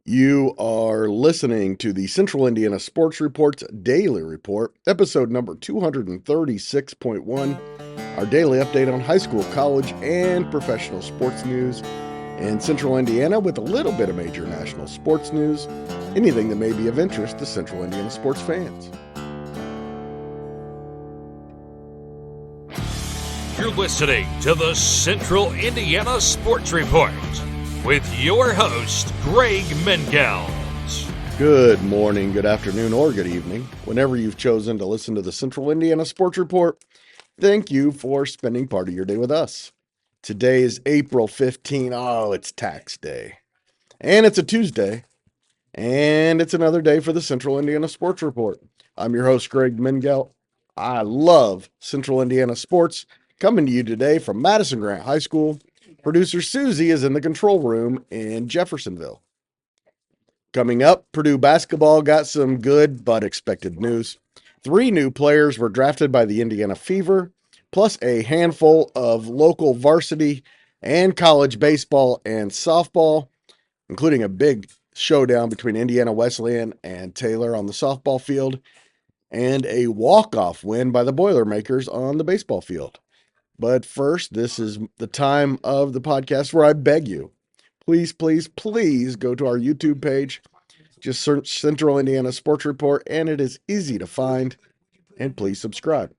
You are listening to the Central Indiana Sports Report's Daily Report, episode number 236.1, our daily update on high school, college, and professional sports news in Central Indiana with a little bit of major national sports news, anything that may be of interest to Central Indiana sports fans. You're listening to the Central Indiana Sports Report with your host, Greg Mengels. Good morning, good afternoon, or good evening. Whenever you've chosen to listen to the Central Indiana Sports Report, thank you for spending part of your day with us. Today is April 15. Oh, it's tax day. And it's a Tuesday. And it's another day for the Central Indiana Sports Report. I'm your host, Greg Mengel. I love Central Indiana sports. Coming to you today from Madison Grant High School. Producer Susie is in the control room in Jeffersonville. Coming up, Purdue basketball got some good but expected news. 3 new players were drafted by the Indiana Fever, plus a handful of local varsity and college baseball and softball, including a big showdown between Indiana Wesleyan and Taylor on the softball field, and a walk-off win by the Boilermakers on the baseball field. But first, this is the time of the podcast where I beg you, please, please, please go to our YouTube page. Just search Central Indiana Sports Report, and it is easy to find. And please subscribe.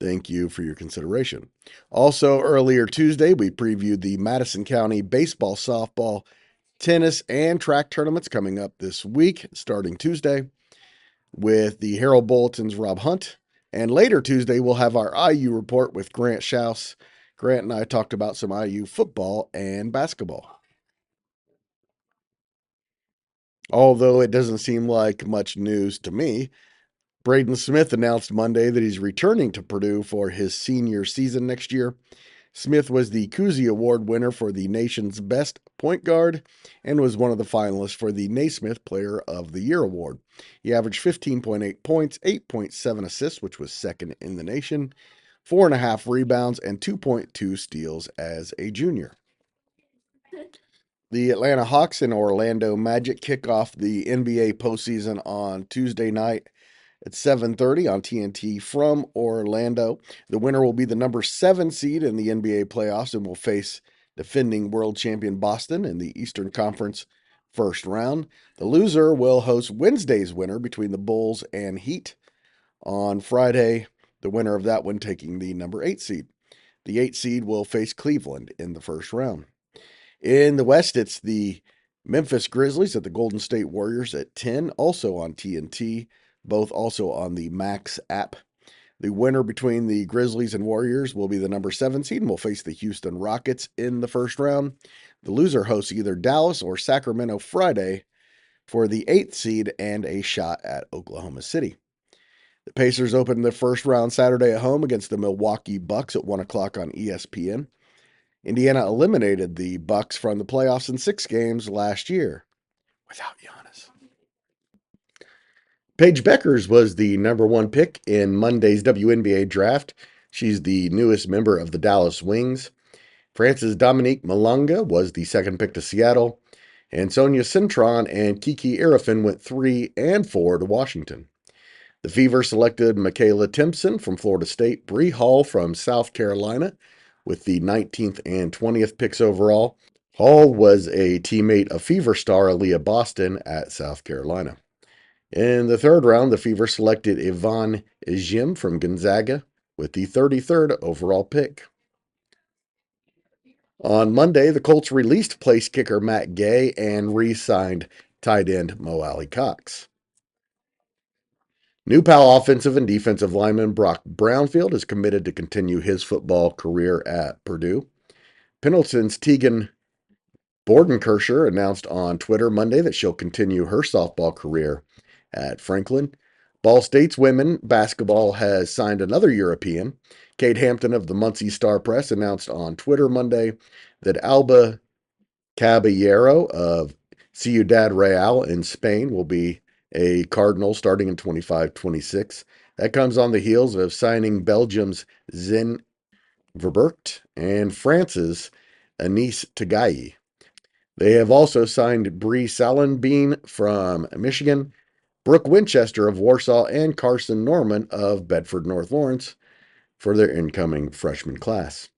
Thank you for your consideration. Also, earlier Tuesday, we previewed the Madison County baseball, softball, tennis, and track tournaments coming up this week, starting Tuesday, with the Herald Bulletin's Rob Hunt. And later Tuesday, we'll have our IU report with Grant Schaus. Grant and I talked about some IU football and basketball. Although it doesn't seem like much news to me, Braden Smith announced Monday that he's returning to Purdue for his senior season next year. Smith was the Cousy Award winner for the nation's best point guard and was one of the finalists for the Naismith Player of the Year award. He averaged 15.8 points, 8.7 assists, which was second in the nation, 4.5 rebounds, and 2.2 steals as a junior. The Atlanta Hawks and Orlando Magic kick off the NBA postseason on Tuesday night at 7:30 on TNT from Orlando. The winner will be the number 7 seed in the NBA playoffs and will face defending world champion Boston in the Eastern Conference first round. The loser will host Wednesday's winner between the Bulls and Heat on Friday, the winner of that one taking the number 8 seed. The 8 seed will face Cleveland in the first round. In the West, it's the Memphis Grizzlies at the Golden State Warriors at 10, also on TNT, both also on the Max app. The winner between the Grizzlies and Warriors will be the number 7 seed and will face the Houston Rockets in the first round. The loser hosts either Dallas or Sacramento Friday for the 8th seed and a shot at Oklahoma City. The Pacers open the first round Saturday at home against the Milwaukee Bucks at 1 o'clock on ESPN. Indiana eliminated the Bucks from the playoffs in 6 games last year without Giannis. Paige Beckers was the number 1 pick in Monday's WNBA draft. She's the newest member of the Dallas Wings. Frances Dominique Malanga was the 2nd pick to Seattle. And Sonia Cintron and Kiki Arifin went 3 and 4 to Washington. The Fever selected Michaela Timpson from Florida State, Bree Hall from South Carolina, with the 19th and 20th picks overall. Hall was a teammate of Fever star Aaliyah Boston at South Carolina. In the 3rd round, the Fever selected Yvonne Ejim from Gonzaga with the 33rd overall pick. On Monday, the Colts released place kicker Matt Gay and re-signed tight end Mo Alley-Cox. New Pal offensive and defensive lineman Brock Brownfield is committed to continue his football career at Purdue. Pendleton's Tegan Bordenkirscher announced on Twitter Monday that she'll continue her softball career at Franklin. Ball State's women basketball has signed another European. Kate Hampton of the Muncie Star Press announced on Twitter Monday that Alba Caballero of Ciudad Real in Spain will be a Cardinal starting in 25-26. That comes on the heels of signing Belgium's Zen Verburgt and France's Anis Tagayi. They have also signed Bree Salenbean from Michigan, Brooke Winchester of Warsaw, and Carson Norman of Bedford North Lawrence for their incoming freshman class.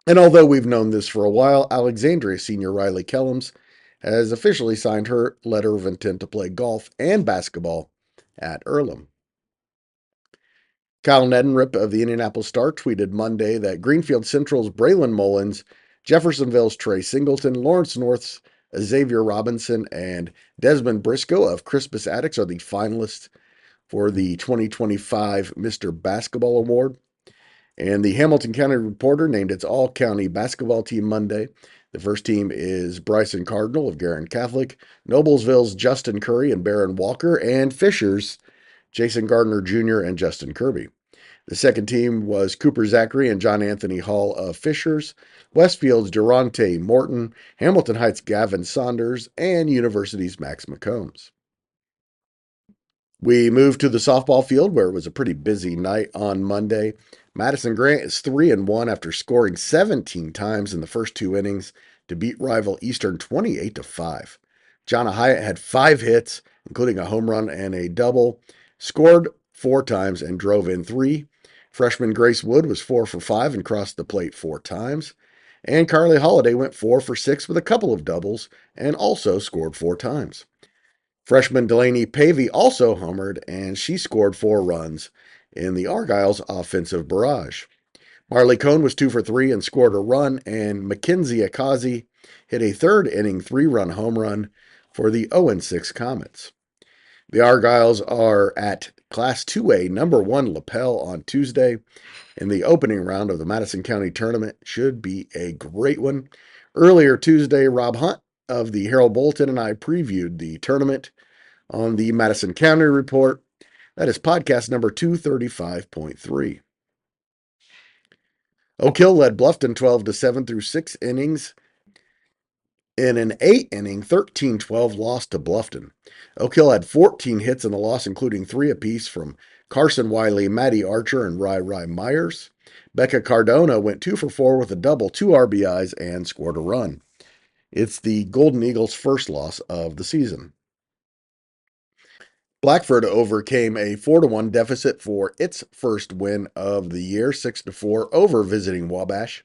And although we've known this for a while, Alexandria senior Riley Kellums has officially signed her letter of intent to play golf and basketball at Earlham. Kyle Neddenrip of the Indianapolis Star tweeted Monday that Greenfield Central's Braylon Mullins, Jeffersonville's Trey Singleton, Lawrence North's Xavier Robinson, and Desmond Briscoe of Crispus Attucks are the finalists for the 2025 Mr. Basketball Award. And the Hamilton County Reporter named its all-county basketball team Monday. The first team is Bryson Cardinal of Guerin Catholic, Noblesville's Justin Curry and Barron Walker, and Fisher's Jason Gardner Jr. and Justin Kirby. The second team was Cooper Zachary and John Anthony Hall of Fishers, Westfield's Durante Morton, Hamilton Heights' Gavin Saunders, and University's Max McCombs. We moved to the softball field where it was a pretty busy night on Monday. Madison Grant is 3-1 after scoring 17 times in the first two innings to beat rival Eastern 28-5. Jonna Hyatt had 5 hits, including a home run and a double, scored 4 times and drove in 3. Freshman Grace Wood was 4 for 5 and crossed the plate 4 times. And Carly Holiday went 4 for 6 with a couple of doubles and also scored 4 times. Freshman Delaney Pavey also homered, and she scored 4 runs in the Argyle's offensive barrage. Marley Cone was 2 for 3 and scored a run, and Mackenzie Akazi hit a third-inning 3-run home run for the 0-6 Comets. The Argyles are at Class 2A number 1 Lapel on Tuesday, and the opening round of the Madison County Tournament should be a great one. Earlier Tuesday, Rob Hunt of the Herald Bulletin and I previewed the tournament on the Madison County Report. That is podcast number 235.3. Oak Hill led Bluffton 12-7 through 6 innings in an 8-inning 13-12 loss to Bluffton. Oak Hill had 14 hits in the loss, including 3 apiece from Carson Wiley, Maddie Archer, and Rai Myers. Becca Cardona went 2 for 4 with a double, 2 RBIs, and scored a run. It's the Golden Eagles' first loss of the season. Blackford overcame a 4-1 deficit for its first win of the year, 6-4 over visiting Wabash.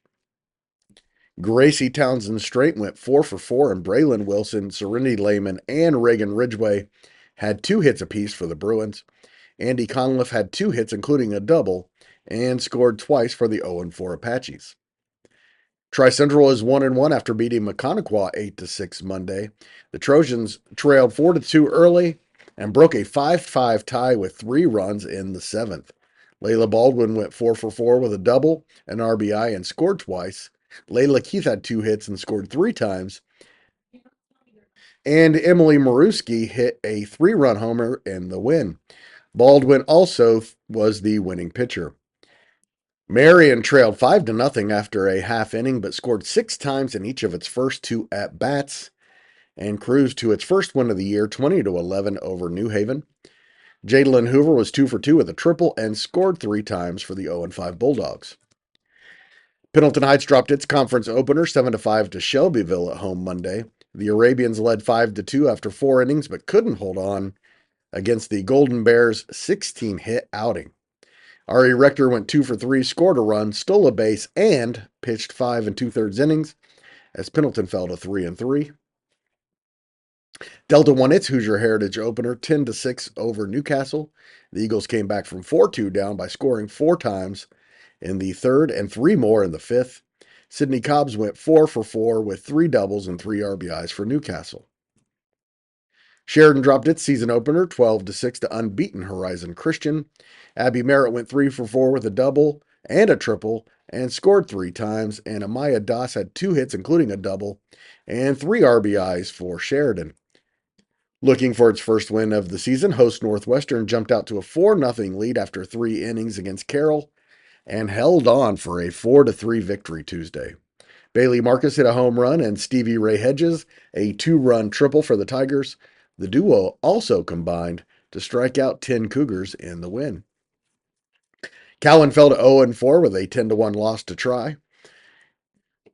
Gracie Townsend Strait went 4 for 4, and Braylon Wilson, Serenity Lehman, and Reagan Ridgway had 2 hits apiece for the Bruins. Andy Conliff had 2 hits, including a double, and scored twice for the 0-4 Apaches. Tri-Central is 1-1 after beating Maconaquah 8-6 Monday. The Trojans trailed 4-2 early and broke a 5-5 tie with 3 runs in the 7th. Layla Baldwin went 4 for 4 with a double, an RBI, and scored twice. Layla Keith had 2 hits and scored 3 times. And Emily Maruski hit a 3-run homer in the win. Baldwin also was the winning pitcher. Marion trailed 5-0 after a half inning, but scored 6 times in each of its first 2 at-bats and cruised to its first win of the year, 20-11 over New Haven. Jadalyn Hoover was 2 for 2 with a triple and scored 3 times for the 0-5 Bulldogs. Pendleton Heights dropped its conference opener 7-5 to Shelbyville at home Monday. The Arabians led 5-2 after 4 innings, but couldn't hold on against the Golden Bears' 16-hit outing. Ari Rector went 2 for 3, scored a run, stole a base, and pitched 5 2/3 innings as Pendleton fell to 3-3. Delta won its Hoosier Heritage opener 10-6 over Newcastle. The Eagles came back from 4-2 down by scoring 4 times in the 3rd and 3 more in the 5th. Sidney Cobbs went 4 for 4 with 3 doubles and 3 RBIs for Newcastle. Sheridan dropped its season opener 12-6 to unbeaten Horizon Christian. Abby Merritt went 3 for 4 with a double and a triple and scored 3 times, and Amaya Doss had 2 hits, including a double, and 3 RBIs for Sheridan. Looking for its first win of the season, host Northwestern jumped out to a 4-0 lead after 3 innings against Carroll and held on for a 4-3 victory Tuesday. Bailey Marcus hit a home run and Stevie Ray Hedges a 2-run triple for the Tigers. The duo also combined to strike out 10 Cougars in the win. Cowan fell to 0-4 with a 10-1 loss to Tri.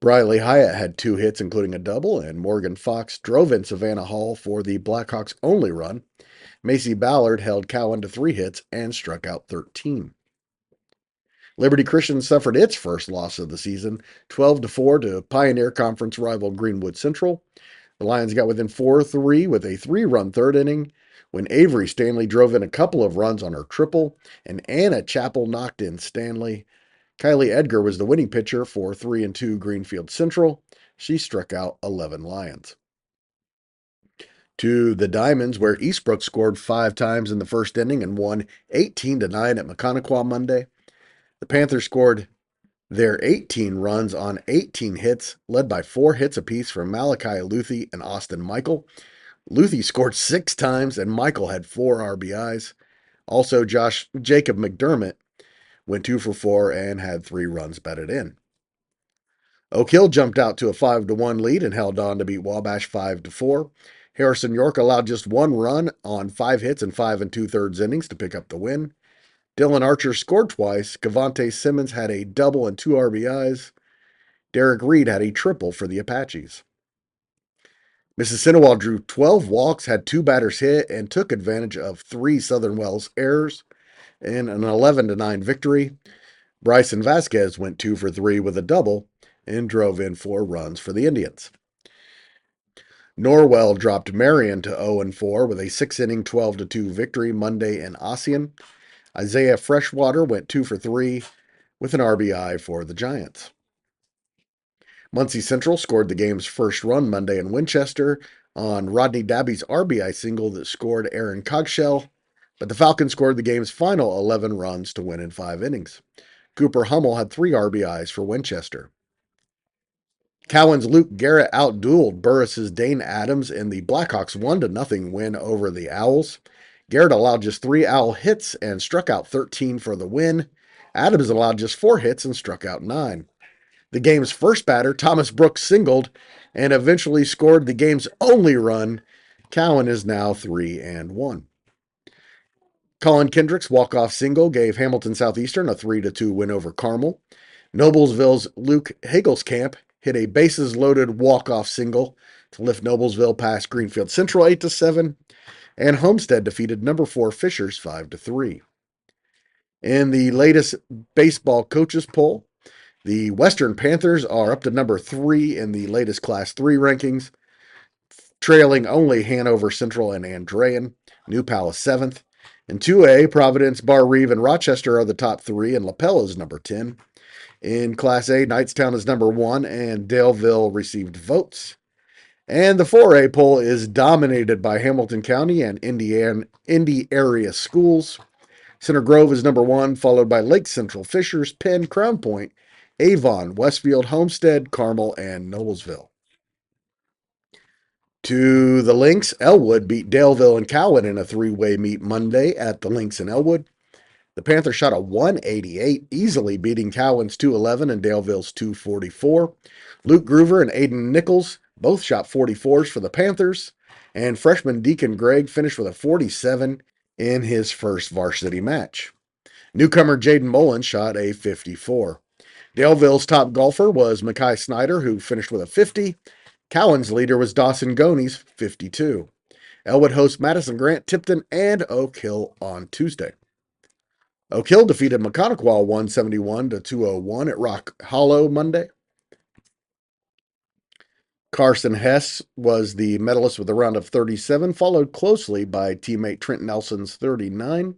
Briley Hyatt had 2 hits, including a double, and Morgan Fox drove in Savannah Hall for the Blackhawks' only run. Macy Ballard held Cowan to 3 hits and struck out 13. Liberty Christian suffered its first loss of the season, 12-4 to Pioneer Conference rival Greenwood Central. The Lions got within 4-3 with a 3-run third inning when Avery Stanley drove in a couple of runs on her triple, and Anna Chappell knocked in Stanley. Kylie Edgar was the winning pitcher for 3-2 Greenfield Central. She struck out 11 Lions. To the Diamonds, where Eastbrook scored 5 times in the first inning and won 18-9 at Mechaniqua Monday. The Panthers scored their 18 runs on 18 hits, led by 4 hits apiece from Malachi Luthi and Austin Michael. Luthi scored 6 times and Michael had 4 RBIs. Also, Jacob McDermott went 2 for 4 and had 3 runs batted in. Oak Hill jumped out to a 5-1 lead and held on to beat Wabash 5-4. Harrison York allowed just 1 run on 5 hits and 5 2/3 innings to pick up the win. Dylan Archer scored twice. Cavante Simmons had a double and 2 RBIs. Derek Reed had a triple for the Apaches. Mississinawa drew 12 walks, had 2 batters hit, and took advantage of 3 Southern Wells errors in an 11-9 victory. Bryson Vasquez went 2 for 3 with a double and drove in 4 runs for the Indians. Norwell dropped Marion to 0-4 with a 6-inning 12-2 victory Monday in Ossian. Isaiah Freshwater went 2 for 3 with an RBI for the Giants. Muncie Central scored the game's first run Monday in Winchester on Rodney Dabby's RBI single that scored Aaron Cogshell, but the Falcons scored the game's final 11 runs to win in 5 innings. Cooper Hummel had 3 RBIs for Winchester. Cowan's Luke Garrett outdueled Burris's Dane Adams in the Blackhawks 1-0 win over the Owls. Garrett allowed just 3 Owl hits and struck out 13 for the win. Adams allowed just 4 hits and struck out 9. The game's first batter, Thomas Brooks, singled and eventually scored the game's only run. Cowan is now 3-1. Colin Kendrick's walk-off single gave Hamilton Southeastern a 3-2 win over Carmel. Noblesville's Luke Hagelskamp hit a bases-loaded walk-off single to lift Noblesville past Greenfield Central 8-7, and Homestead defeated number 4 Fishers 5-3. In the latest baseball coaches poll, the Western Panthers are up to number 3 in the latest Class 3 rankings, trailing only Hanover Central and Andrean. New Palace 7th. In 2A, Providence, Bar Reeve, and Rochester are the top 3, and LaPella is number 10. In Class A, Knightstown is number 1, and Daleville received votes. And the 4A poll is dominated by Hamilton County and Indy area schools. Center Grove is number 1, followed by Lake Central, Fishers, Penn, Crown Point, Avon, Westfield, Homestead, Carmel, and Noblesville. To the Lynx, Elwood beat Daleville and Cowan in a 3-way meet Monday at the Lynx in Elwood. The Panthers shot a 188, easily beating Cowan's 211 and Daleville's 244. Luke Groover and Aiden Nichols both shot 44s for the Panthers, and freshman Deacon Gregg finished with a 47 in his first varsity match. Newcomer Jaden Mullen shot a 54. Daleville's top golfer was Mackay Snyder, who finished with a 50. Cowan's leader was Dawson Goney's 52. Elwood hosts Madison Grant, Tipton, and Oak Hill on Tuesday. Oak Hill defeated Mechaniqua 171-201 at Rock Hollow Monday. Carson Hess was the medalist with a round of 37, followed closely by teammate Trent Nelson's 39.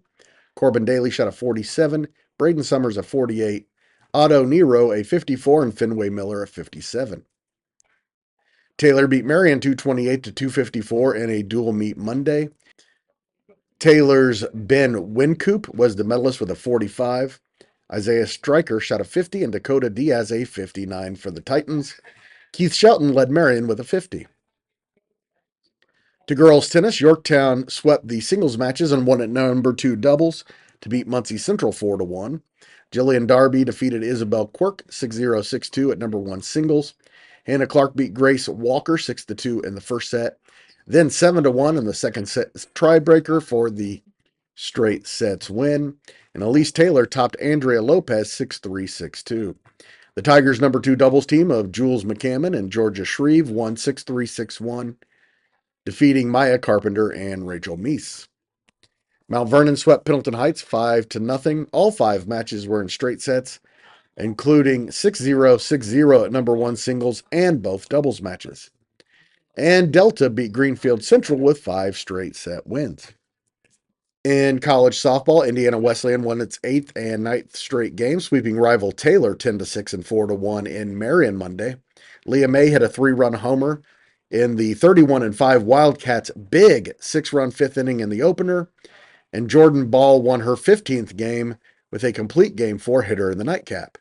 Corbin Daly shot a 47, Braden Summers a 48, Otto Nero a 54, and Fenway Miller a 57. Taylor beat Marion 228-254 in a dual meet Monday. Taylor's Ben Wincoop was the medalist with a 45. Isaiah Stryker shot a 50, and Dakota Diaz a 59 for the Titans. Keith Shelton led Marion with a 50. To girls tennis, Yorktown swept the singles matches and won at number 2 doubles to beat Muncie Central 4-1. Jillian Darby defeated Isabel Quirk 6-0, 6-2 at number 1 singles. Hannah Clark beat Grace Walker 6-2 in the first set, then 7-1 in the second set tiebreaker for the straight sets win. And Elise Taylor topped Andrea Lopez 6-3, 6-2. The Tigers' number 2 doubles team of Jules McCammon and Georgia Shreve won 6-3, 6-1, defeating Maya Carpenter and Rachel Meese. Mount Vernon swept Pendleton Heights 5-0. All 5 matches were in straight sets, including 6-0, 6-0 at number 1 singles and both doubles matches. And Delta beat Greenfield Central with 5 straight set wins. In college softball, Indiana Wesleyan won its 8th and 9th straight game, sweeping rival Taylor 10-6 and 4-1 in Marion Monday. Leah May hit a 3-run homer in the 31-5 Wildcats' big 6-run 5th inning in the opener, and Jordan Ball won her 15th game with a complete Game 4 hitter in the nightcap.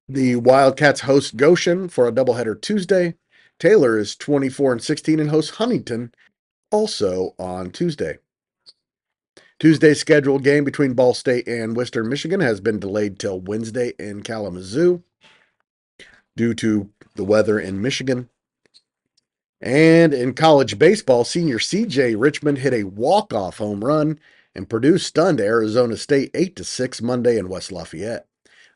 The Wildcats host Goshen for a doubleheader Tuesday. Taylor is 24-16 and hosts Huntington also on Tuesday. Tuesday's scheduled game between Ball State and Western Michigan has been delayed till Wednesday in Kalamazoo due to the weather in Michigan. And in college baseball, senior CJ Richmond hit a walk-off home run, and Purdue stunned Arizona State 8-6 Monday in West Lafayette.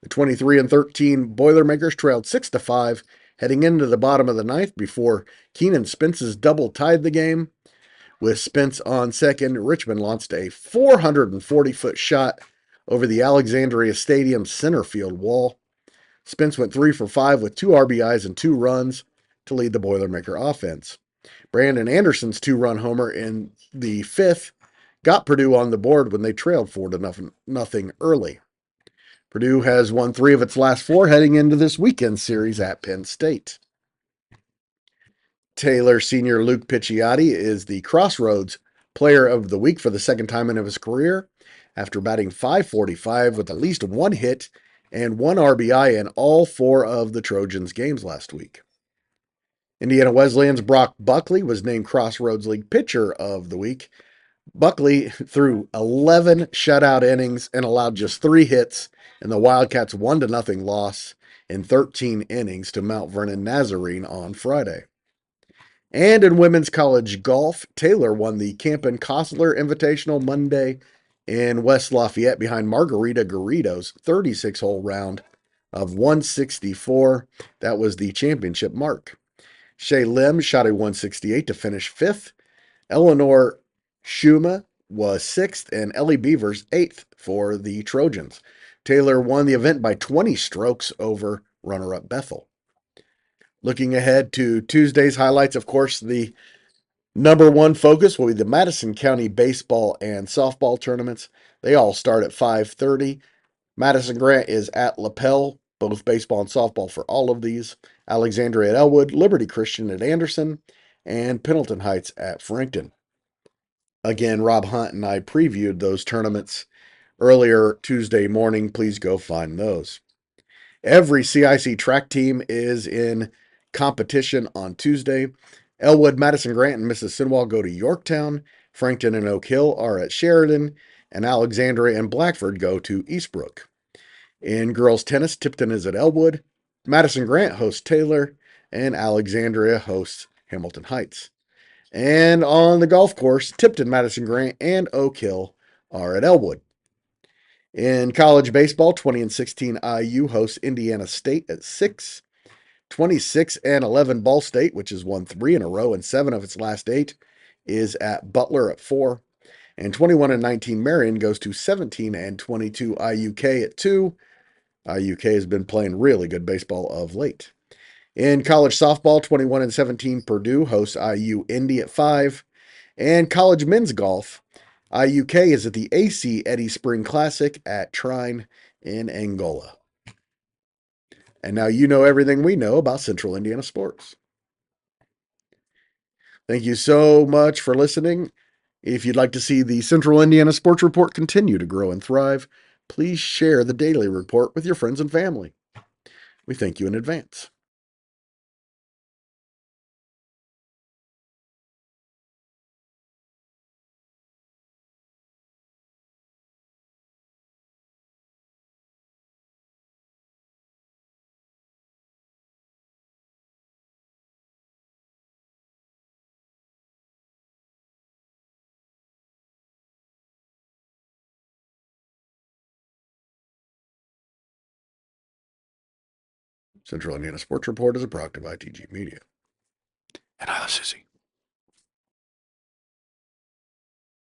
The 23-13 Boilermakers trailed 6-5 heading into the bottom of the ninth before Keenan Spence's double tied the game. With Spence on second, Richmond launched a 440-foot shot over the Alexandria Stadium center field wall. Spence went 3 for 5 with 2 RBIs and 2 runs to lead the Boilermaker offense. Brandon Anderson's 2-run homer in the 5th got Purdue on the board when they trailed 4-0 early. Purdue has won 3 of its last 4 heading into this weekend series at Penn State. Taylor senior Luke Picciotti is the Crossroads Player of the Week for the second time in his career after batting .545 with at least 1 hit and 1 RBI in all 4 of the Trojans' games last week. Indiana Wesleyan's Brock Buckley was named Crossroads League Pitcher of the Week. Buckley threw 11 shutout innings and allowed just 3 hits in the Wildcats' 1-0 loss in 13 innings to Mount Vernon Nazarene on Friday. And in women's college golf, Taylor won the Campin Costler Invitational Monday in West Lafayette behind Margarita Garrido's 36-hole round of 164. That was the championship mark. Shay Lim shot a 168 to finish 5th. Eleanor Schuma was 6th, and Ellie Beavers 8th for the Trojans. Taylor won the event by 20 strokes over runner-up Bethel. Looking ahead to Tuesday's highlights, of course, the number 1 focus will be the Madison County baseball and softball tournaments. They all start at 5:30. Madison Grant is at Lapel, both baseball and softball for all of these. Alexandria at Elwood, Liberty Christian at Anderson, and Pendleton Heights at Frankton. Again, Rob Hunt and I previewed those tournaments earlier Tuesday morning. Please go find those. Every CIC track team is in competition on Tuesday. Elwood, Madison Grant, and Mrs. Sinwall go to Yorktown. Frankton and Oak Hill are at Sheridan, and Alexandria and Blackford go to Eastbrook. In girls tennis, Tipton is at Elwood. Madison Grant hosts Taylor, and Alexandria hosts Hamilton Heights. And on the golf course, Tipton, Madison Grant, and Oak Hill are at Elwood. In college baseball, 20-16 IU hosts Indiana State at 6. 26-11 Ball State, which has won 3 in a row and 7 of its last 8, is at Butler at 4. And 21-19 Marion goes to 17-22 IUK at 2. IUK has been playing really good baseball of late. In college softball, 21-17 Purdue hosts IU Indy at 5. And college men's golf, IUK is at the AC Eddie Spring Classic at Trine in Angola. And now you know everything we know about Central Indiana sports. Thank you so much for listening. If you'd like to see the Central Indiana Sports Report continue to grow and thrive, please share the daily report with your friends and family. We thank you in advance. Central Indiana Sports Report is a product of ITG Media. And Isla Susie.